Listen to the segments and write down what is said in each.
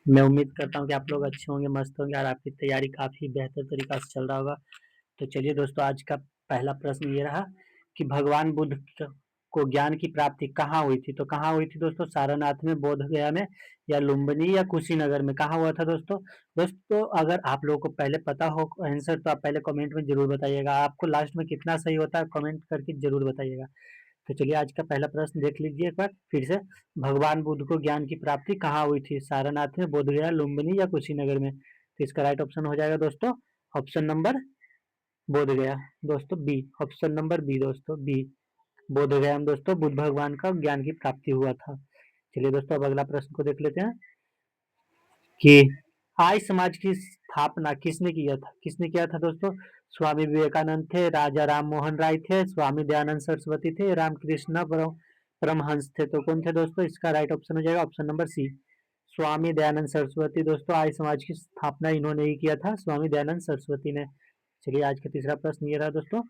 मैं उम्मीद करता हूँ कि आप लोग अच्छे होंगे, मस्त होंगे और आपकी तैयारी काफ़ी बेहतर तरीक़ा से चल रहा होगा। तो चलिए दोस्तों, आज का पहला प्रश्न ये रहा कि भगवान बुद्ध को ज्ञान की प्राप्ति कहाँ हुई थी? तो कहाँ हुई थी दोस्तों? सारनाथ में, बोधगया में या लुम्बिनी या कुशीनगर में, कहाँ हुआ था दोस्तों? दोस्तों, अगर आप लोगों को पहले पता हो आंसर तो आप पहले कमेंट में ज़रूर बताइएगा। आपको लास्ट में कितना सही होता है कमेंट करके ज़रूर बताइएगा। तो चलिए आज का पहला प्रश्न देख लीजिए एक बार फिर से। भगवान बुद्ध को ज्ञान की प्राप्ति कहाँ हुई थी? सारनाथ में, बोधगया, लुम्बिनी या कुशीनगर में? तो इसका राइट ऑप्शन हो जाएगा दोस्तों ऑप्शन नंबर बोधगया। दोस्तों बी, ऑप्शन नंबर बी दोस्तों, बी। बोधगया में दोस्तों बुद्ध भगवान का ज्ञान की प्राप्ति हुआ था। चलिए दोस्तों, अब अगला प्रश्न को देख लेते हैं कि आर्य समाज की स्थापना किसने किया था? किसने किया था दोस्तों? स्वामी विवेकानंद थे, राजा राम मोहन राय थे, स्वामी दयानंद सरस्वती थे, रामकृष्ण परमहंस थे। तो कौन थे दोस्तों? इसका राइट ऑप्शन हो जाएगा ऑप्शन नंबर सी, स्वामी दयानंद सरस्वती। दोस्तों आर्य समाज की स्थापना इन्होंने ही किया था, स्वामी दयानंद सरस्वती ने। चलिए आज का तीसरा प्रश्न ये रहा दोस्तों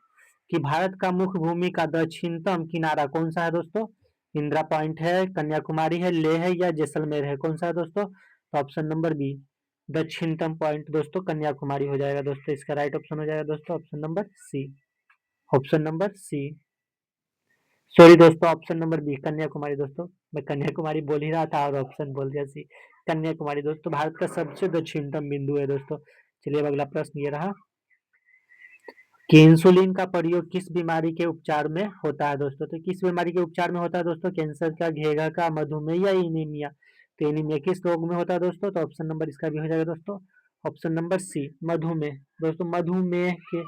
कि भारत का मुख्य भूमि का दक्षिणतम किनारा कौन सा है दोस्तों? इंदिरा पॉइंट है, कन्याकुमारी है, लेह है या जैसलमेर है? कौन सा है दोस्तों? तो ऑप्शन नंबर बी, दक्षिणतम पॉइंट दोस्तों कन्याकुमारी हो जाएगा दोस्तों। इसका राइट ऑप्शन हो जाएगा दोस्तों option number C, option number C. Sorry दोस्तों, ऑप्शन नंबर बी कन्याकुमारी। दोस्तों मैं कन्याकुमारी बोल ही रहा था और ऑप्शन बोल दिया सी। कन्याकुमारी दोस्तों भारत का सबसे दक्षिणतम बिंदु है दोस्तों। चलिए अब अगला प्रश्न ये रहा कि इंसुलिन का प्रयोग किस बीमारी के उपचार में होता है दोस्तों? तो किस बीमारी के उपचार में होता है दोस्तों? कैंसर का, घेघा का, मधुमेह या एनीमिया? तो एनीमिया किस रोग में होता है दोस्तों? तो ऑप्शन नंबर इसका भी हो जाएगा दोस्तों ऑप्शन नंबर सी, मधुमेह। दोस्तों मधुमेह के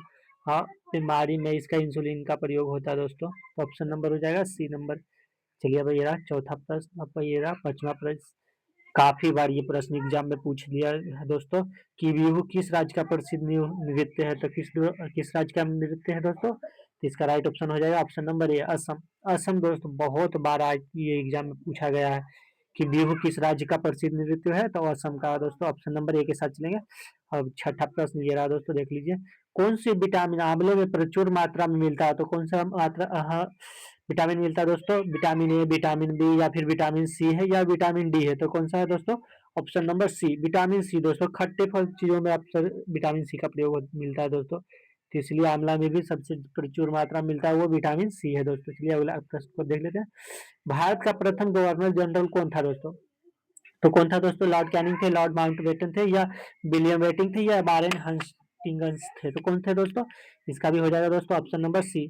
हाँ बीमारी में इसका इंसुलिन का प्रयोग होता है दोस्तों। तो ऑप्शन नंबर हो जाएगा सी नंबर। चलिए अब ये रहा चौथा प्रश्न, अब ये रहा पांचवा प्रश्न। काफी बार ये प्रश्न एग्जाम में पूछ लिया है दोस्तों कि बिहू किस राज्य का प्रसिद्ध नृत्य है? तो किस राज्य का नृत्य है दोस्तों? तो इसका राइट ऑप्शन हो जाएगा option number A, Assam. Assam दोस्तों बहुत बार आज ये एग्जाम में पूछा गया है कि बिहू किस राज्य का प्रसिद्ध नृत्य है? तो असम का दोस्तों ऑप्शन नंबर ए के साथ चलेंगे। अब छठा प्रश्न ये रहा दोस्तों, देख लीजिए। कौन सी विटामिन आंवले में प्रचुर मात्रा में मिलता है? तो कौन सा मात्रा विटामिन मिलता है दोस्तों? विटामिन ए, विटामिन बी या फिर विटामिन सी है या विटामिन डी है? तो कौन सा है दोस्तों? Option number C, vitamin C. दोस्तों खट्टे फल चीजों में अक्सर विटामिन सी का प्रयोग मिलता है दोस्तों, तो इसलिए आंवला में भी सबसे प्रचुर मात्रा में मिलता है वो विटामिन सी है दोस्तों। चलिए अगला प्रश्न को देख लेते हैं। भारत का प्रथम गवर्नर जनरल कौन था दोस्तों? तो कौन था दोस्तों? लॉर्ड कैनिंग थे, लॉर्ड माउंटबेटन थे या विलियम बेटिंग थे या वारेन हस्टिंग्स थे? तो कौन थे दोस्तों? इसका भी हो जाएगा दोस्तों option number C,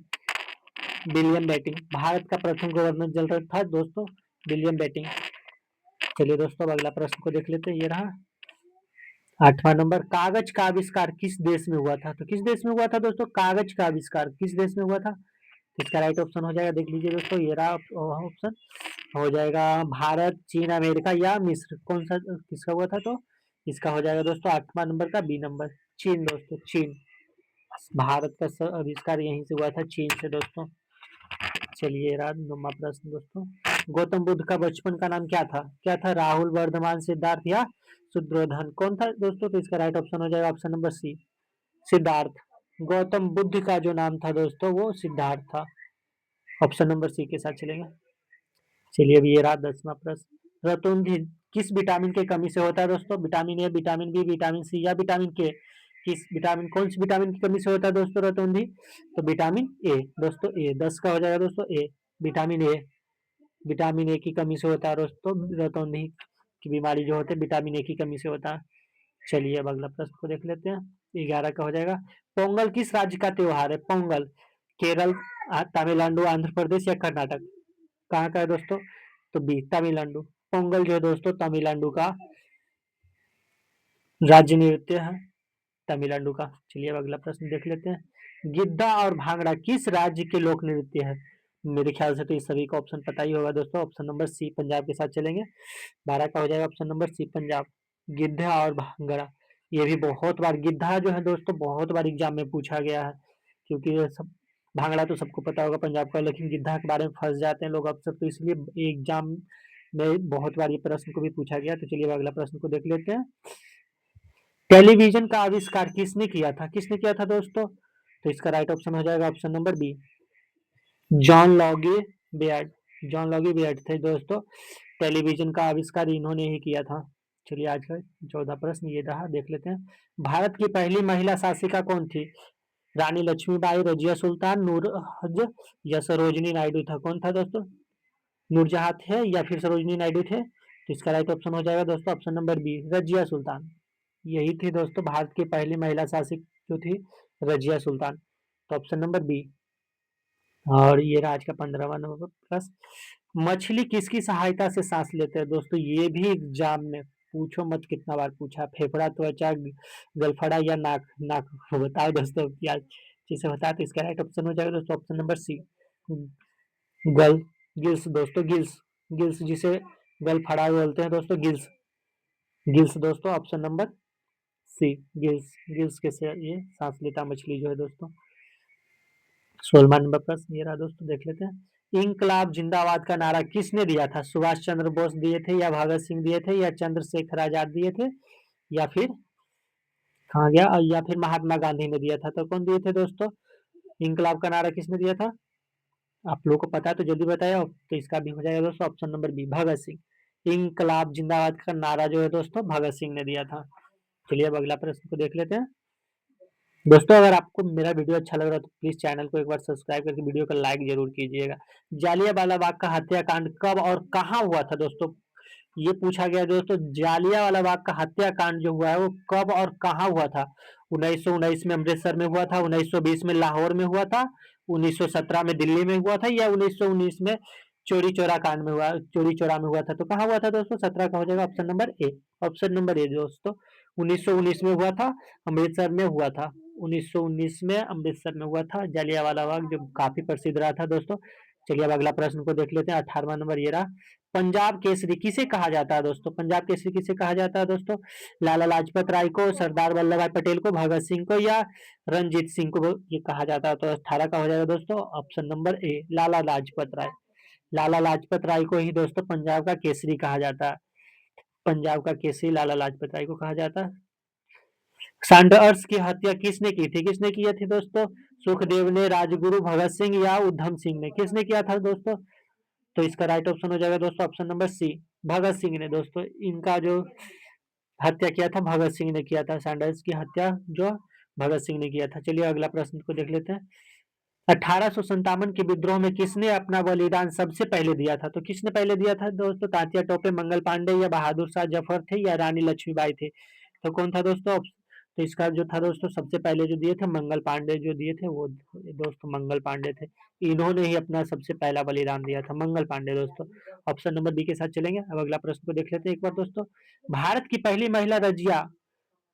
William Bentinck. Bharat का प्रथम गवर्नर जनरल था दोस्तों विलियम बेटिंग। चलिए दोस्तों अब अगला प्रश्न को देख लेते हैं, ये रहा आठवां नंबर। कागज का आविष्कार किस देश में हुआ था? तो किस देश में हुआ था दोस्तों? कागज का आविष्कार किस देश में हुआ था? इसका राइट ऑप्शन हो जाएगा, देख लीजिए दोस्तों, ये रहा ऑप्शन हो जाएगा भारत, चीन, अमेरिका या मिस्र। कौन सा किसका हुआ था? तो इसका हो जाएगा दोस्तों आठवां नंबर का बी नंबर, चीन दोस्तों, चीन। भारत का आविष्कार यहीं से हुआ था, चीन से दोस्तों। चलिए रहा नौवां प्रश्न दोस्तों। गौतम बुद्ध का बचपन का नाम क्या था? क्या था? राहुल, वर्धमान, सिद्धार्थ या शुद्रोधन? कौन था दोस्तों? तो इसका राइट ऑप्शन हो जाएगा option number C, Siddhartha. Gautam Buddha का जो नाम था दोस्तों वो सिद्धार्थ था। ऑप्शन नंबर सी के साथ चलेंगे। चलिए अब ये रहा 10वां प्रश्न। रतौंधी किस विटामिन की कमी से होता है दोस्तों? Vitamin A, vitamin B, vitamin C या विटामिन के? किस विटामिन, कौन सी विटामिन की कमी से होता है दोस्तों रतौंधी? तो विटामिन ए दोस्तों, ए 10 का हो जाएगा दोस्तों, A vitamin A. Vitamin A की कमी से होता है दोस्तों रतौंधी की बीमारी जो होती है विटामिन ए की कमी से होता है। चलिए अब अगला प्रश्न को देख लेते हैं, 11 का हो जाएगा। पोंगल किस राज्य का त्योहार है? पोंगल केरल, तमिलनाडु, आंध्र प्रदेश या कर्नाटक? कहाँ का है दोस्तों? तो बी, तमिलनाडु। पोंगल जो है दोस्तों तमिलनाडु का राज्य नृत्य है, तमिलनाडु का। चलिए अब अगला प्रश्न देख लेते हैं। गिद्धा और भांगड़ा किस राज्य के लोक नृत्य है? मेरे ख्याल से तो इस सभी का ऑप्शन पता ही होगा दोस्तों, ऑप्शन नंबर सी पंजाब के साथ चलेंगे। 12 का हो जाएगा ऑप्शन नंबर सी, पंजाब। गिद्धा और भांगड़ा, ये भी बहुत बार, गिद्धा जो है दोस्तों बहुत बार एग्जाम में पूछा गया है, क्योंकि ये सब, भांगड़ा तो सबको पता होगा पंजाब का, लेकिन गिद्धा के बारे में फंस जाते हैं लोग अक्सर, तो इसलिए एग्जाम में बहुत बार ये प्रश्न को भी पूछा गया। तो चलिए अगला प्रश्न को देख लेते हैं। टेलीविजन का आविष्कार किसने किया था? किसने किया था दोस्तों? तो इसका राइट ऑप्शन हो जाएगा option number B, John Logie Baird. John Logie Baird थे दोस्तों, टेलीविजन का आविष्कार इन्होंने ही किया था। चलिए आज का 14 प्रश्न ये रहा, देख लेते हैं। भारत की पहली महिला शासिका कौन थी? रानी लक्ष्मीबाई, रजिया सुल्तान, नूरजहां या सरोजनी नायडू था? कौन था दोस्तों? नूरजहां थे या फिर सरोजनी नायडू थे? तो इसका राइट ऑप्शन हो जाएगा दोस्तों option number B, Razia Sultan. यही थी दोस्तों भारत की पहली महिला शासिक जो थी, रजिया सुल्तान। तो ऑप्शन नंबर बी। और ये रहा आज का 15वां नंबर प्रश्न। मछली किसकी सहायता से सांस लेते हैं? दोस्तों ये भी एग्जाम में पूछो मत कितना बार पूछा। फेफड़ा, त्वचा, गलफड़ा या नाक? नाक बताओ दोस्तों क्या चीज से होता है? तो इसका राइट ऑप्शन हो जाएगा दोस्तों ऑप्शन नंबर सी, गल गिल्स दोस्तों, गिल्स। गिल्स जिसे गलफड़ा बोलते हैं दोस्तों, गिल्स। गिल्स दोस्तों option number C, gills. Gills के से ये सांस लेता मछली जो है दोस्तों। 16वां नंबर प्रश्न ये रहा दोस्तों, देख लेते हैं। इंकलाब जिंदाबाद का नारा किसने दिया था? सुभाष चंद्र बोस दिए थे या भगत सिंह दिए थे या चंद्रशेखर आजाद दिए थे या फिर कहा गया या फिर महात्मा गांधी ने दिया था? तो कौन दिए थे दोस्तों? इंकलाब का नारा किसने दिया था? आप लोगों को पता है तो जल्दी बताया। तो इसका भी हो जाएगा दोस्तों option number B, Bhagat Singh. इंकलाब जिंदाबाद का नारा जो है दोस्तों भगत सिंह ने दिया था। चलिए अब अगला प्रश्न को देख लेते हैं। दोस्तों अगर आपको मेरा वीडियो अच्छा लग रहा है तो प्लीज चैनल को एक बार सब्सक्राइब करके वीडियो को लाइक जरूर कीजिएगा। जालियांवाला बाग का हत्याकांड कब और कहाँ हुआ था दोस्तों? ये पूछा गया दोस्तों, जालियांवाला बाग का हत्याकांड जो हुआ है वो कब और कहाँ हुआ था? 1919 में अमृतसर में हुआ था, 1920 में लाहौर में हुआ था, 1917 में दिल्ली में हुआ था या 1919 में चोरी चौरा कांड में हुआ, चोरी चौरा में हुआ था? तो कहाँ हुआ था दोस्तों? 17 का हो जाएगा option number A. Option number A दोस्तों 1919 में हुआ था, अमृतसर में हुआ था। 1919 में अमृतसर में हुआ था जालियांवाला बाग, जो काफी प्रसिद्ध रहा था दोस्तों। चलिए अब अगला प्रश्न को देख लेते हैं। 18वां नंबर ये रहा। पंजाब केसरी किसे कहा जाता है दोस्तों? पंजाब केसरी किसे कहा जाता है दोस्तों? लाला लाजपत राय को, सरदार वल्लभ भाई पटेल को, भगत सिंह को या रंजीत सिंह को ये कहा जाता है? तो 18 का हो जाएगा दोस्तों option number A, Lala Lajpat Rai. Lala Lajpat Rai को ही दोस्तों पंजाब का केसरी कहा जाता है। पंजाब का केसरी लाला लाजपत राय को कहा जाता है। सैंडर्स की हत्या किसने की थी? किसने की थी दोस्तों? सुखदेव ने, राजगुरु, भगत सिंह या उधम सिंह ने? किसने किया था दोस्तों? तो इसका राइट ऑप्शन हो जाएगा दोस्तों ऑप्शन नंबर सी, भगत सिंह ने। दोस्तों इनका जो हत्या किया था भगत सिंह ने किया था। सैंडर्स की हत्या जो भगत सिंह ने किया था। चलिए अगला प्रश्न को देख लेते हैं। 1857 के विद्रोह में किसने अपना बलिदान सबसे पहले दिया था? तो किसने पहले दिया था दोस्तों? तात्या टोपे, मंगल पांडे या बहादुर शाह जफर थे या रानी लक्ष्मीबाई थे? तो कौन था दोस्तों? तो इसका जो था दोस्तों सबसे पहले जो दिए थे मंगल पांडे, जो दिए थे वो दोस्तों मंगल पांडे थे। इन्होंने ही अपना सबसे पहला बलिदान दिया था, मंगल पांडे दोस्तों। ऑप्शन नंबर बी के साथ चलेंगे। अब अगला प्रश्न को देख लेते हैं एक बार दोस्तों। भारत की पहली महिला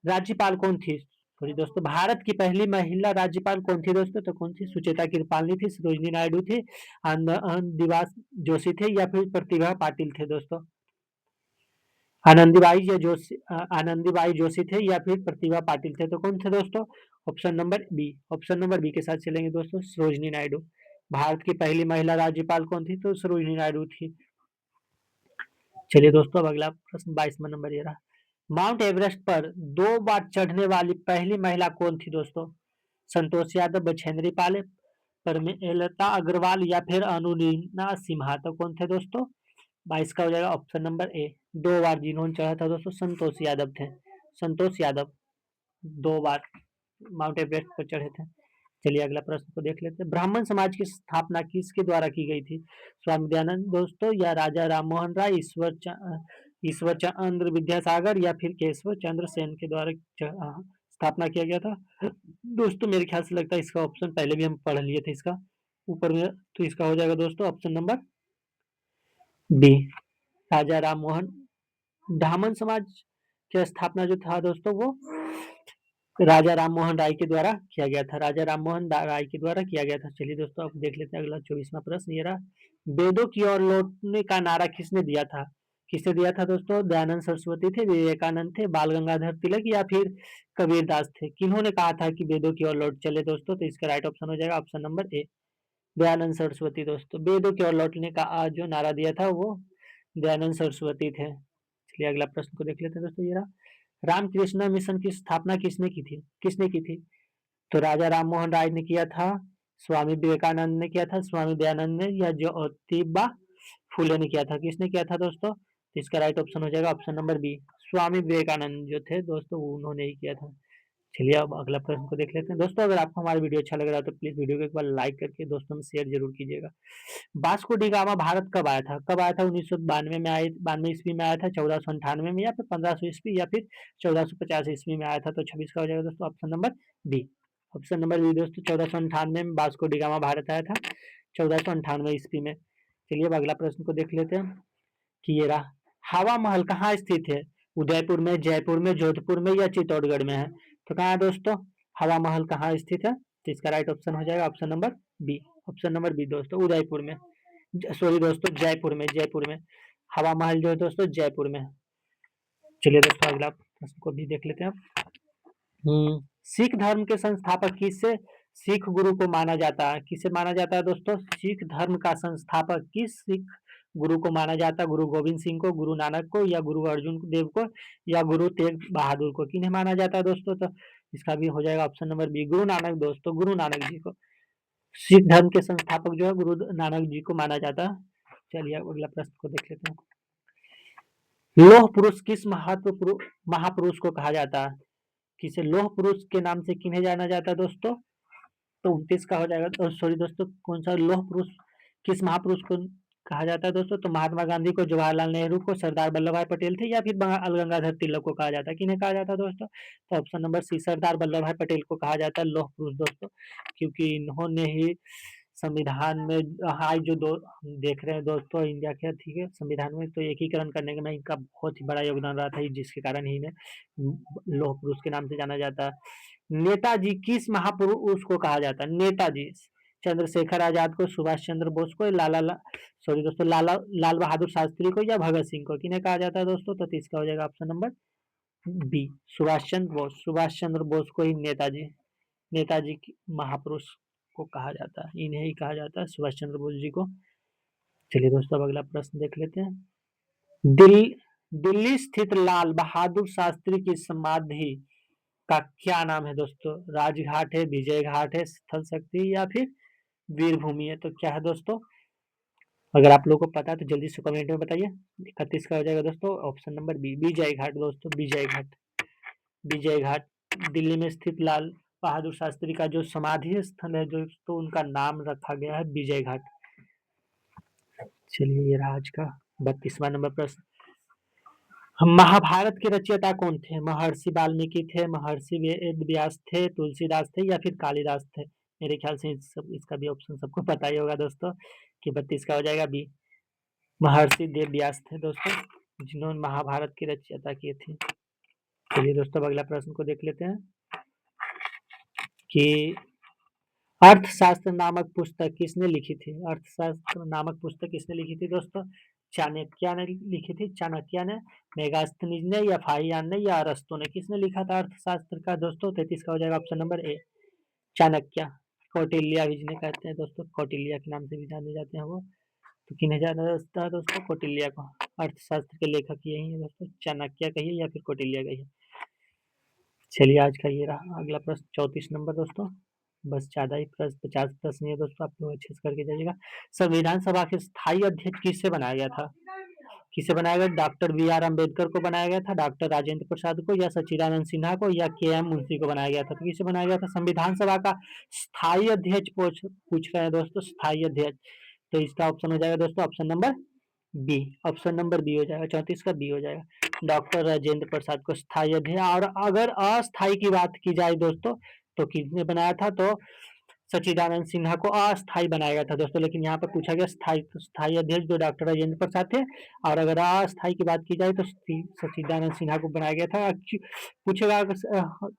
राज्यपाल कौन थी? सॉरी दोस्तों, भारत की पहली महिला राज्यपाल कौन थी दोस्तों? तो कौन थी? सुचेता कृपालनी थी, सरोजनी नायडू थी, आनंदीबाई जोशी थे या फिर प्रतिभा पाटिल थे दोस्तों? आनंदीबाई जोशी थे या फिर प्रतिभा पाटिल थे? तो कौन थे दोस्तों? Option number B. Option number B के साथ चलेंगे दोस्तों, सरोजनी नायडू। भारत की पहली महिला राज्यपाल कौन थी? तो सरोजनी नायडू थी। चलिए दोस्तों अब अगला प्रश्न 22वां नंबर ये रहा। माउंट एवरेस्ट पर 2 बार चढ़ने वाली पहली महिला कौन थी दोस्तों? संतोष यादव, बछेंद्री पाल, परमिता अग्रवाल या फिर अनुनीना सिन्हा? तो कौन थे दोस्तों? 22 का हो जाएगा ऑप्शन नंबर ए, 2 बार जिन्होंने चढ़ा था दोस्तों संतोष यादव थे। संतोष यादव 2 बार माउंट एवरेस्ट पर चढ़े थे। चलिए अगला प्रश्न को देख लेते हैं। ब्राह्मण समाज की स्थापना किसके द्वारा की गई थी? स्वामी दयानंद दोस्तों या राजा राममोहन राय, ईश्वर चंद्र विद्यासागर या फिर केशव चंद्र सेन के द्वारा स्थापना किया गया था? दोस्तों मेरे ख्याल से लगता है इसका ऑप्शन पहले भी हम पढ़ लिए थे इसका ऊपर में। तो इसका हो जाएगा दोस्तों option number B, Raja Rammohan. ब्राह्मण समाज की स्थापना जो था दोस्तों वो राजा राममोहन राय के द्वारा किया गया था। राजा राममोहन राय के द्वारा किया गया था। चलिए दोस्तों अब देख लेते हैं अगला 24वां प्रश्न ये रहा। वेदों की ओर लौटने का नारा किसने दिया था? किसने दिया था दोस्तों? दयानंद सरस्वती थे, विवेकानंद थे, बाल गंगाधर तिलक या फिर कबीरदास थे? किन्होंने कहा था कि वेदों की ओर लौट चले दोस्तों? तो इसका राइट ऑप्शन हो जाएगा option number A, Dayanand Saraswati दोस्तों। वेदों की ओर लौटने का जो नारा दिया था वो दयानंद सरस्वती थे। चलिए अगला प्रश्न को देख लेते हैं दोस्तों ये रहा। रामकृष्ण मिशन की स्थापना किसने की थी? किसने की थी? तो राजा राममोहन राय ने किया था, स्वामी विवेकानंद ने किया था, स्वामी दयानंद ने या ज्योतिबा फूले ने किया था? किसने किया था दोस्तों? तो इसका राइट ऑप्शन हो जाएगा option number B, Swami Vivekananda जो थे दोस्तों, वो उन्होंने ही किया था। चलिए अब अगला प्रश्न को देख लेते हैं। दोस्तों अगर आपको हमारा वीडियो अच्छा लग रहा है तो प्लीज़ वीडियो को एक बार लाइक करके दोस्तों में शेयर ज़रूर कीजिएगा। वास्को डी गामा भारत कब आया था? कब आया था? 1992 में आए 92 ईस्वी में आया था, 1498 में, या फिर 1500 ईस्वी, या फिर 1450 ईस्वी में आया था। तो 26 का हो जाएगा दोस्तों option number B. Option number B दोस्तों, 1498 में वास्को डी गामा भारत आया था, 1498 ईस्वी में। चलिए अब अगला प्रश्न को देख लेते हैं कि ये रहा, हवा महल कहाँ स्थित है? उदयपुर में, जयपुर में, जोधपुर में, या चित्तौड़गढ़ में है? तो कहाँ है दोस्तों हवा महल कहाँ स्थित है? तो इसका राइट ऑप्शन हो जाएगा option number B. Option number B दोस्तों, उदयपुर में, सॉरी दोस्तों जयपुर में, जयपुर में हवा महल जो है दोस्तों जयपुर में। चलिए दोस्तों अगला प्रश्न को भी देख लेते हैं। सिख धर्म के संस्थापक किससे सिख गुरु को माना जाता है? किसे माना जाता है दोस्तों? सिख धर्म का संस्थापक किस सिख गुरु को माना जाता है? गुरु गोविंद सिंह को, गुरु नानक को, या गुरु अर्जुन देव को, या गुरु तेग बहादुर को? किन्हें माना जाता है दोस्तों? तो इसका भी हो जाएगा option number B, Guru Nanak दोस्तों, गुरु नानक जी को। सिख धर्म के संस्थापक जो है गुरु नानक जी को माना जाता है। चलिए अगला प्रश्न को देख लेते हैं। लौह पुरुष किस महापुरुष को कहा जाता है? किसे लौह पुरुष के नाम से किन्हें जाना जाता है दोस्तों? तो 29 का हो जाएगा, सॉरी दोस्तों कौन सा लौह पुरुष किस महापुरुष को कहा जाता है दोस्तों? तो महात्मा गांधी को, जवाहरलाल नेहरू को, सरदार वल्लभ भाई पटेल थे, या फिर बाल गंगाधर तिलक को कहा जाता है? किन्हें कहा जाता है दोस्तों? तो ऑप्शन नंबर सी, सरदार वल्लभ भाई पटेल को कहा जाता है लौह पुरुष दोस्तों, क्योंकि इन्होंने ही संविधान में हाँ जो दो देख रहे हैं दोस्तों इंडिया के, ठीक है, संविधान में तो एकीकरण करने में इनका बहुत ही बड़ा योगदान रहा था, जिसके कारण ही इन्हें लौह पुरुष के नाम से जाना जाता है। नेताजी किस महापुरुष को कहा जाता है? नेताजी चंद्रशेखर आजाद को, सुभाष चंद्र बोस को, सॉरी दोस्तों लाल बहादुर शास्त्री को, या भगत सिंह को? किन्हें कहा जाता है दोस्तों? तो इसका हो जाएगा option number B, Subhash Chandra Bose. Subhash Chandra Bose को ही नेताजी नेताजी महापुरुष को कहा जाता है, इन्हें ही कहा जाता है सुभाष चंद्र बोस जी को। चलिए दोस्तों अब अगला प्रश्न देख लेते हैं। दिल्ली स्थित लाल बहादुर शास्त्री की समाधि का क्या नाम है दोस्तों? राजघाट है, विजय घाट है, स्थल शक्ति, या फिर वीर भूमि है? तो क्या है दोस्तों? अगर आप लोगों को पता है तो जल्दी से कमेंट में बताइए। 31 का हो जाएगा दोस्तों option number B, Vijay Ghat दोस्तों, विजय घाट। विजय घाट दिल्ली में स्थित लाल बहादुर शास्त्री का जो समाधि स्थल है दोस्तों, उनका नाम रखा गया है विजय घाट। चलिए ये रहा आज का 32वां नंबर प्रश्न। महाभारत के रचयिता कौन थे? महर्षि वाल्मीकि थे, महर्षि वेद व्यास थे, तुलसीदास थे, या फिर कालिदास थे? मेरे ख्याल से इसका भी ऑप्शन सबको पता ही होगा दोस्तों कि 32 का हो जाएगा बी, महर्षि देव व्यास थे दोस्तों, जिन्होंने महाभारत की रचयिता की थी। चलिए दोस्तों अगला प्रश्न को देख लेते हैं कि अर्थशास्त्र नामक पुस्तक किसने लिखी थी? अर्थशास्त्र नामक पुस्तक किसने लिखी थी दोस्तों? चाणक्य ने लिखी थी, चाणक्य ने, मेगास्थनीज ने, या फाहियान ने, या अरस्तु ने? किसने लिखा था अर्थशास्त्र का दोस्तों? 33 का हो जाएगा option number A, Chanakya. Kautilya भी जिन्हें कहते हैं दोस्तों, कौटिल्य के नाम से भी जाने जाते हैं वो। तो किन्हें जाना जाता है दोस्तों? कौटिल्य को। अर्थशास्त्र के लेखक यही है दोस्तों, चाणक्य कहिए या फिर कौटिल्य कहिए। चलिए आज का ये रहा अगला प्रश्न 34 नंबर दोस्तों, बस ज़्यादा ही प्रश्न 50 प्रश्न है दोस्तों, आप लोग अच्छे से करके जाइएगा। संविधान सभा के स्थायी अध्यक्ष किससे बनाया गया था? किसे बनाया गया? डॉक्टर बी आर अम्बेडकर को बनाया गया था, डॉक्टर राजेंद्र प्रसाद को, या सच्चिदानंद सिन्हा को, या के एम मुंशी को बनाया गया था? तो किसे बनाया गया था? संविधान सभा का स्थायी अध्यक्ष पूछ रहे हैं दोस्तों, स्थायी अध्यक्ष। तो इसका ऑप्शन हो जाएगा दोस्तों option number B, option number B हो जाएगा, 34 का बी हो जाएगा, डॉक्टर राजेंद्र प्रसाद को स्थायी अध्यक्ष। और अगर अस्थायी की बात की जाए दोस्तों तो किसने बनाया था? तो सच्चिदानंद सिन्हा को अस्थायी बनाया गया था दोस्तों, लेकिन यहाँ पर पूछा गया स्थायी, तो स्थायी अध्यक्ष जो डॉक्टर राजेंद्र प्रसाद थे। और अगर अस्थायी की बात की जाए तो सच्चिदानंद सिन्हा को बनाया गया था। पूछेगा तो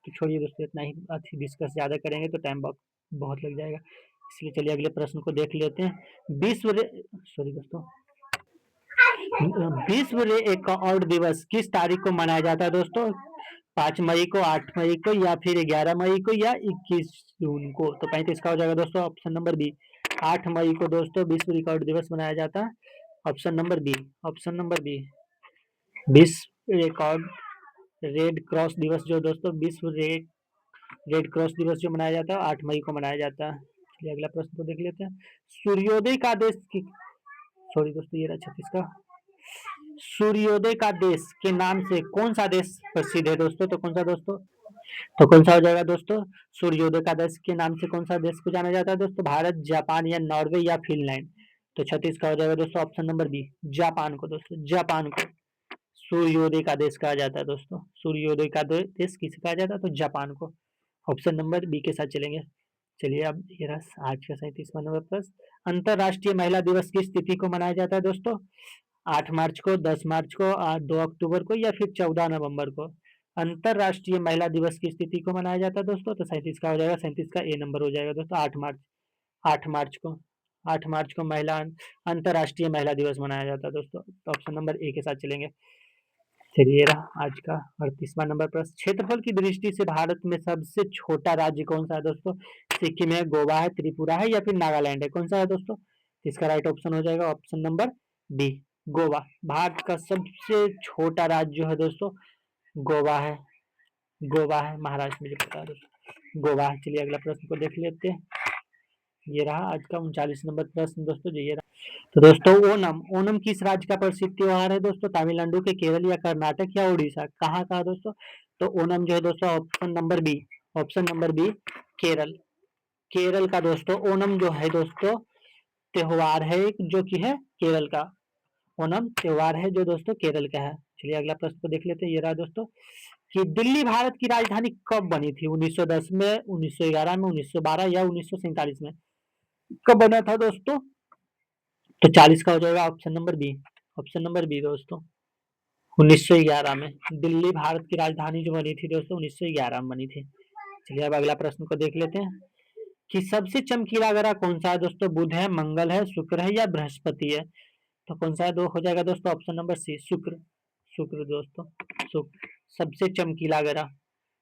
छोड़िए दोस्तों, इतना ही अच्छी डिस्कस ज्यादा करेंगे तो टाइम बहुत लग जाएगा, इसलिए चलिए अगले प्रश्न को देख लेते हैं। सॉरी दोस्तों, विश्व रेकॉर्ड दिवस किस तारीख को मनाया जाता है दोस्तों? 5 मई को, 8 मई को, या फिर 11 मई को, या 21 जून को? तो 35 का हो जाएगा दोस्तों ऑप्शन नंबर बी, 8 मई को दोस्तों विश्व रिकॉर्ड दिवस मनाया जाता है। Option number B, option number B, विश्व रिकॉर्ड रेड क्रॉस दिवस जो दोस्तों रेड क्रॉस दिवस जो मनाया जाता है 8 मई को मनाया जाता है। चलिए अगला प्रश्न को देख लेते हैं। सूर्योदय का देश की, सॉरी दोस्तों ये रहा 36 का, सूर्योदय का देश के नाम से कौन सा देश प्रसिद्ध है दोस्तों? तो कौन सा दोस्तों? तो कौन सा हो जाएगा दोस्तों? सूर्योदय का देश के नाम से कौन सा देश को जाना जाता है दोस्तों? भारत, जापान या नॉर्वे या फिनलैंड? तो 36 का हो जाएगा दोस्तों ऑप्शन नंबर बी, जापान को दोस्तों, जापान को सूर्योदय का देश कहा जाता है दोस्तों। सूर्योदय का देश किसे कहा जाता है? तो जापान को। ऑप्शन नंबर बी के साथ चलेंगे। चलिए अब ये रहा आज का 37वां नंबर प्रश्न। अंतरराष्ट्रीय महिला दिवस किस तिथि को मनाया जाता है दोस्तों? 8 मार्च को, 10 मार्च को, 2 अक्टूबर को या फिर 14 नवंबर को? अंतरराष्ट्रीय महिला दिवस किस तिथि को मनाया जाता है दोस्तों? तो 37 का हो जाएगा, 37 का ए नंबर हो जाएगा दोस्तों, 8 मार्च। 8 मार्च को, 8 मार्च को महिला अंतरराष्ट्रीय महिला दिवस मनाया जाता है दोस्तों। तो ऑप्शन नंबर ए के साथ चलेंगे। चलिए रहा आज का 38वां नंबर प्रश्न। क्षेत्रफल की दृष्टि से भारत में सबसे छोटा राज्य कौन सा है दोस्तों? सिक्किम है, गोवा है, त्रिपुरा है या फिर नागालैंड है? कौन सा है दोस्तों? इसका राइट ऑप्शन हो जाएगा option number D, Goa. Bharat का सबसे छोटा राज्य जो है दोस्तों गोवा है। गोवा है, महाराष्ट्र में जो पता है दोस्तों, गोवा है। चलिए अगला प्रश्न को देख लेते हैं। ये रहा आज का 39 नंबर प्रश्न दोस्तों, ये रहा। तो दोस्तों ओणम, ओणम किस राज्य का प्रसिद्ध त्योहार है दोस्तों? तमिलनाडु के, केरल या कर्नाटक या उड़ीसा? कहाँ का है दोस्तों? तो ओणम जो है दोस्तों option number B, option number B Kerala. Kerala का दोस्तों ओणम जो है दोस्तों त्योहार है एक, जो कि है केरल का। ओणम त्योहार है जो दोस्तों केरल का है। चलिए अगला प्रश्न को देख लेते हैं। ये रहा दोस्तों कि दिल्ली भारत की राजधानी कब बनी थी? 1910 में, 1911 में, 1912 या 1947 में? कब बना था दोस्तों? तो 40 का हो जाएगा option number B, option number B दोस्तों 1911 में। दिल्ली भारत की राजधानी जो बनी थी दोस्तों 1911 में बनी थी। चलिए अब अगला प्रश्न को देख लेते हैं कि सबसे चमकीला ग्रह कौन सा है दोस्तों? बुध है, मंगल है, शुक्र है या बृहस्पति है? तो कौन सा है? दो हो जाएगा दोस्तों ऑप्शन नंबर सी, शुक्र। शुक्र दोस्तों, शुक्र सबसे चमकीला ग्रह,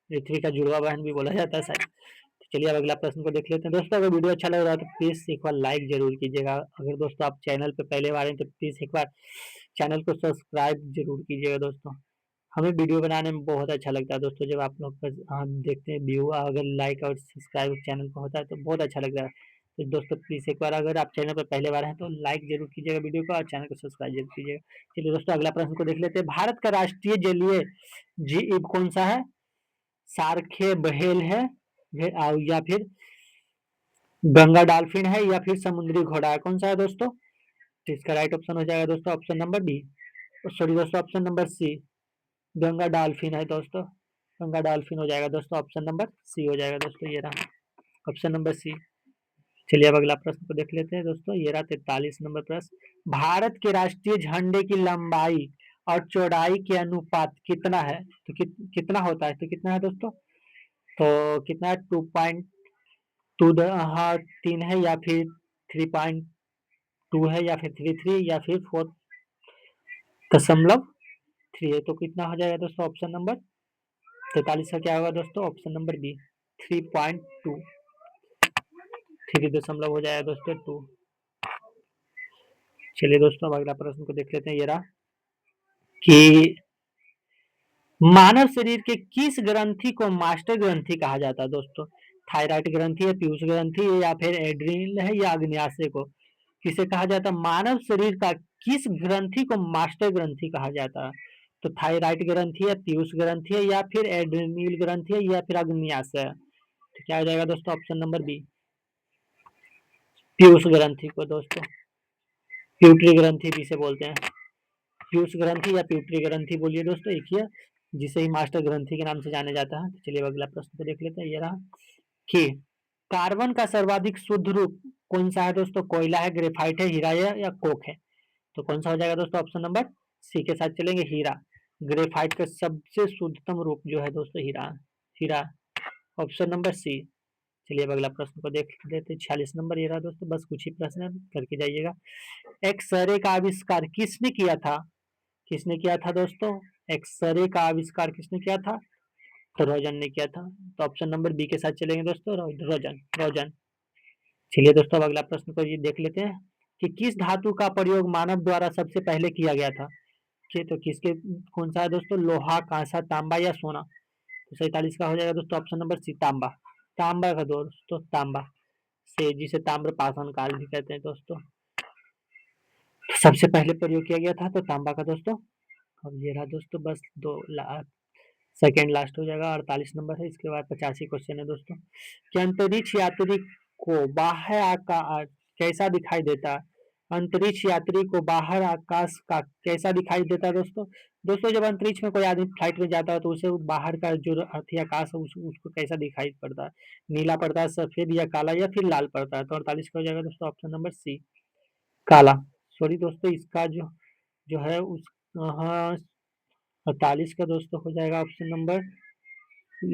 पृथ्वी का जुड़वा बहन भी बोला जाता है शायद। तो चलिए अब अगला प्रश्न को देख लेते हैं दोस्तों। अगर वीडियो अच्छा लग रहा है तो प्लीज एक बार लाइक जरूर कीजिएगा। अगर दोस्तों आप चैनल पे पहले बार हैं तो प्लीज एक बार चैनल को सब्सक्राइब जरूर कीजिएगा दोस्तों। हमें वीडियो बनाने में बहुत अच्छा लगता है दोस्तों, जब आप लोग हम देखते हैं व्यू अगर लाइक और सब्सक्राइब चैनल को होता है तो बहुत अच्छा लगता है। तो दोस्तों प्लीज एक बार अगर आप चैनल पर पहले बार हैं तो लाइक जरूर कीजिएगा वीडियो को और चैनल को सब्सक्राइब जरूर कीजिएगा। चलिए दोस्तों अगला प्रश्न को देख लेते हैं। भारत का राष्ट्रीय जलीय जीव कौन सा है? सारखे बहेल है या फिर गंगा डॉल्फिन है या फिर समुद्री घोड़ा है? कौन सा है दोस्तों? तो इसका राइट ऑप्शन हो जाएगा दोस्तों ऑप्शन नंबर बी, सॉरी दोस्तों option number C, Ganga dolphin है दोस्तों। गंगा डॉल्फिन हो जाएगा दोस्तों ऑप्शन नंबर सी हो जाएगा दोस्तों, ये रहा ऑप्शन नंबर सी। चलिए अब अगला प्रश्न को देख लेते हैं दोस्तों। ये रहा 43 नंबर प्रश्न। भारत के राष्ट्रीय झंडे की लंबाई और चौड़ाई के अनुपात कितना है? तो कितना होता है? तो कितना है दोस्तों? तो कितना है? 2.2 हाँ 3 है या फिर 3.2 है या फिर 3 या फिर 4.3 है। तो कितना हो जाएगा दोस्तों ऑप्शन नंबर 43 का क्या होगा दोस्तों? ऑप्शन नंबर बी 3.2, 3 हो जाएगा दोस्तों 2। चलिए दोस्तों अब अगला प्रश्न को देख लेते हैं। ये रहा कि मानव शरीर के किस ग्रंथि को मास्टर ग्रंथि कहा जाता है दोस्तों? थायराइड ग्रंथि है, पीयूष ग्रंथि है या फिर एड्रिनल है या अग्न्याशय को? किसे कहा जाता है? मानव शरीर का किस ग्रंथि को मास्टर ग्रंथि कहा जाता है? तो थायराइड ग्रंथि है, पीयूष ग्रंथि है या फिर एड्रिनल ग्रंथि है या फिर अग्न्याशय है? तो क्या हो जाएगा दोस्तों ऑप्शन नंबर बी, पीयूष ग्रंथि को दोस्तों, प्यूटरी ग्रंथि भी से बोलते हैं। पीयूष ग्रंथि या प्यूटरी ग्रंथि बोलिए दोस्तों, एक ही है जिसे ही मास्टर ग्रंथि के नाम से जाना जाता है। तो चलिए अगला प्रश्न को देख लेते हैं। ये रहा कि कार्बन का सर्वाधिक शुद्ध रूप कौन सा है दोस्तों? कोयला है, ग्रेफाइट है, हीरा है या कोक है? तो कौन सा हो जाएगा दोस्तों? ऑप्शन नंबर सी के साथ चलेंगे, हीरा। ग्रेफाइट का सबसे शुद्धतम रूप जो है दोस्तों हीरा, हीरा ऑप्शन नंबर सी। चलिए अब अगला प्रश्न को देख लेते हैं। 46 नंबर ये रहा दोस्तों, बस कुछ ही प्रश्न है करके जाइएगा। एक्सरे का आविष्कार किसने किया था? किसने किया था दोस्तों? एक्सरे का आविष्कार किसने किया था? तो रोजन ने किया था। तो ऑप्शन नंबर बी के साथ चलेंगे दोस्तों, रोजन, रोजन। चलिए दोस्तों अब अगला प्रश्न को ये देख लेते हैं कि किस धातु का प्रयोग मानव द्वारा सबसे पहले किया गया था? तो किसके कौन सा है दोस्तों? लोहा, कांसा, तांबा या सोना? तो 47 का हो जाएगा दोस्तों ऑप्शन नंबर सी, तांबा। तांबा का दोस्तों, तांबा से जिसे ताम्र पाषाण काल भी कहते हैं दोस्तों, सबसे पहले प्रयोग किया गया था तो तांबा का दोस्तों अब ये रहा दोस्तों, बस सेकेंड लास्ट हो जाएगा, 48 नंबर है, इसके बाद 85 क्वेश्चन है दोस्तों कि अंतरिक्ष यात्री को बाह्य आकाश कैसा दिखाई देता है? अंतरिक्ष यात्री को बाहर आकाश का कैसा दिखाई देता है दोस्तों? दोस्तों जब अंतरिक्ष में कोई आदमी फ्लाइट में जाता है तो उसे बाहर का जो अथी आकाश है उसको कैसा दिखाई पड़ता है? नीला पड़ता है, सफेद या काला या फिर लाल पड़ता है? तो 48 का हो जाएगा दोस्तों ऑप्शन नंबर सी, काला। सॉरी दोस्तों, इसका जो जो है उस हाँ 48 का दोस्तों हो जाएगा ऑप्शन नंबर,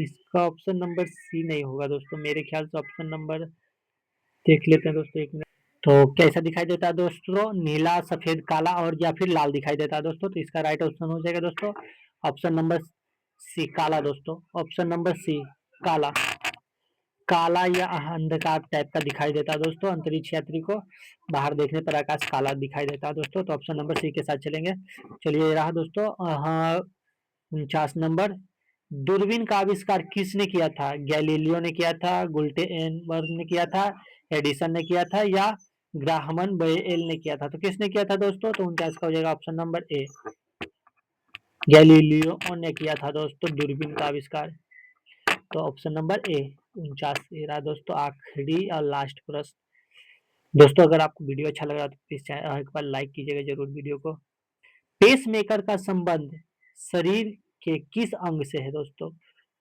इसका ऑप्शन नंबर सी नहीं होगा दोस्तों, मेरे ख्याल से ऑप्शन नंबर देख लेते हैं दोस्तों, एक मिनट। तो कैसा दिखाई देता है दोस्तों? नीला, सफेद, काला और या फिर लाल दिखाई देता है दोस्तों। तो इसका राइट ऑप्शन हो जाएगा दोस्तों ऑप्शन नंबर सी, काला दोस्तों। ऑप्शन नंबर सी, काला। काला या अंधकार टाइप का दिखाई देता है दोस्तों अंतरिक्ष यात्री को, बाहर देखने पर आकाश काला दिखाई देता है दोस्तों। तो ऑप्शन नंबर सी के साथ चलेंगे। चलिए रहा दोस्तों, हाँ 49 नंबर, दूरबीन का आविष्कार किसने किया था? गैलीलियो ने किया था, गुल्टेनबर्ग ने किया था, एडिसन ने किया था या ग्राहमन बेल ने किया था? तो किसने किया था दोस्तों? तो 49 का हो जाएगा ऑप्शन नंबर ए, गैलीलियो ने किया था दोस्तों दूरबीन का आविष्कार। तो ऑप्शन नंबर ए 49 ये रहा दोस्तों आखिरी और लास्ट प्रश्न। दोस्तों अगर आपको वीडियो अच्छा लगा तो प्लीज एक बार लाइक कीजिएगा जरूर वीडियो को। पेसमेकर का संबंध शरीर के किस अंग से है दोस्तों?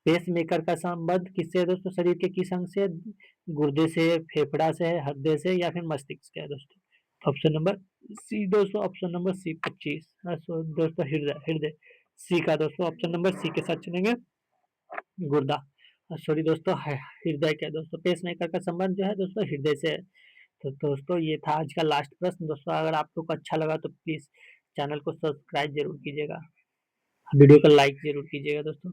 पेसमेकर का संबंध किससे है दोस्तों? शरीर के किस अंग से? गुर्दे से, फेफड़ा से, हृदय से या फिर मस्तिष्क से है दोस्तों? ऑप्शन नंबर सी दोस्तों, ऑप्शन नंबर सी 25 दोस्तों, हृदय, हृदय सी का दोस्तों ऑप्शन नंबर सी के साथ चलेंगे, गुर्दा। सॉरी दोस्तों, हृदय का दोस्तों, पेसमेकर का संबंध जो है दोस्तों हृदय से है। तो दोस्तों ये था आज का लास्ट प्रश्न। दोस्तों अगर आप लोग को अच्छा लगा तो प्लीज चैनल को सब्सक्राइब जरूर कीजिएगा, वीडियो को लाइक जरूर कीजिएगा दोस्तों।